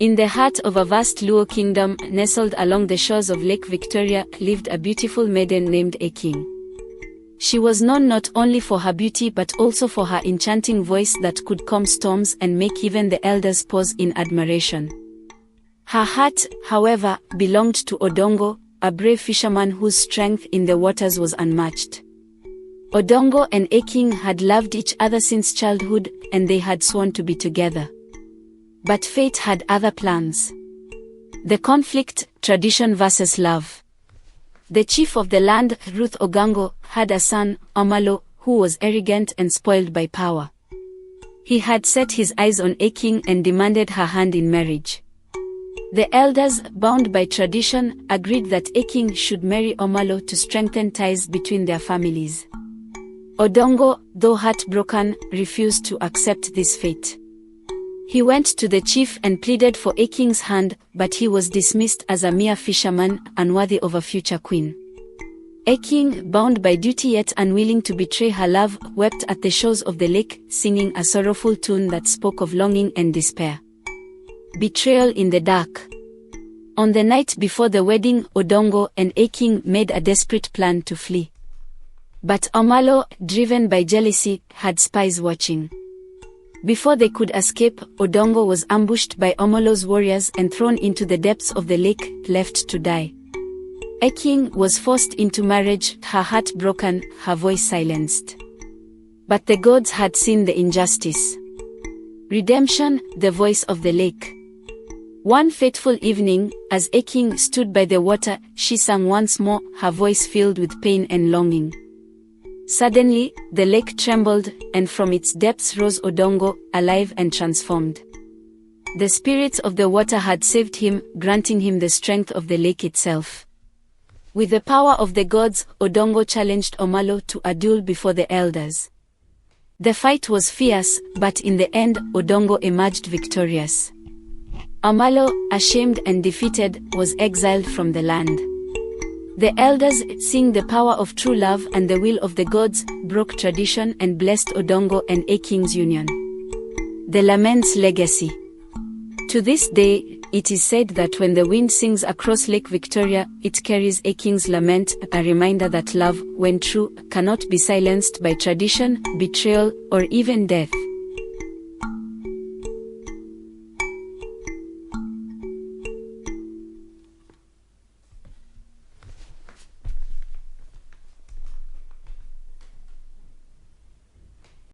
In the heart of a vast Luo kingdom, nestled along the shores of Lake Victoria, lived a beautiful maiden named Achieng. She was known not only for her beauty but also for her enchanting voice that could calm storms and make even the elders pause in admiration. Her heart, however, belonged to Odongo, a brave fisherman whose strength in the waters was unmatched. Odongo and Achieng had loved each other since childhood, and they had sworn to be together. But fate had other plans. The conflict, tradition versus love. The chief of the land, Ruth Ogango, had a son, Omalo, who was arrogant and spoiled by power. He had set his eyes on Achieng and demanded her hand in marriage. The elders, bound by tradition, agreed that Achieng should marry Omalo to strengthen ties between their families. Odongo, though heartbroken, refused to accept this fate. He went to the chief and pleaded for Achieng's hand, but he was dismissed as a mere fisherman, unworthy of a future queen. Achieng, bound by duty yet unwilling to betray her love, wept at the shores of the lake, singing a sorrowful tune that spoke of longing and despair. Betrayal in the dark. On the night before the wedding, Odongo and Achieng made a desperate plan to flee. But Omalo, driven by jealousy, had spies watching. Before they could escape, Odongo was ambushed by Omalo's warriors and thrown into the depths of the lake, left to die. Achieng was forced into marriage, her heart broken, her voice silenced. But the gods had seen the injustice. Redemption, the voice of the lake. One fateful evening, as Achieng stood by the water, she sang once more, her voice filled with pain and longing. Suddenly, the lake trembled, and from its depths rose Odongo, alive and transformed. The spirits of the water had saved him, granting him the strength of the lake itself. With the power of the gods, Odongo challenged Omalo to a duel before the elders. The fight was fierce, but in the end, Odongo emerged victorious. Omalo, ashamed and defeated, was exiled from the land. The elders, seeing the power of true love and the will of the gods, broke tradition and blessed Odongo and Achieng's union. The lament's legacy. To this day, it is said that when the wind sings across Lake Victoria, it carries Achieng's lament, a reminder that love, when true, cannot be silenced by tradition, betrayal, or even death.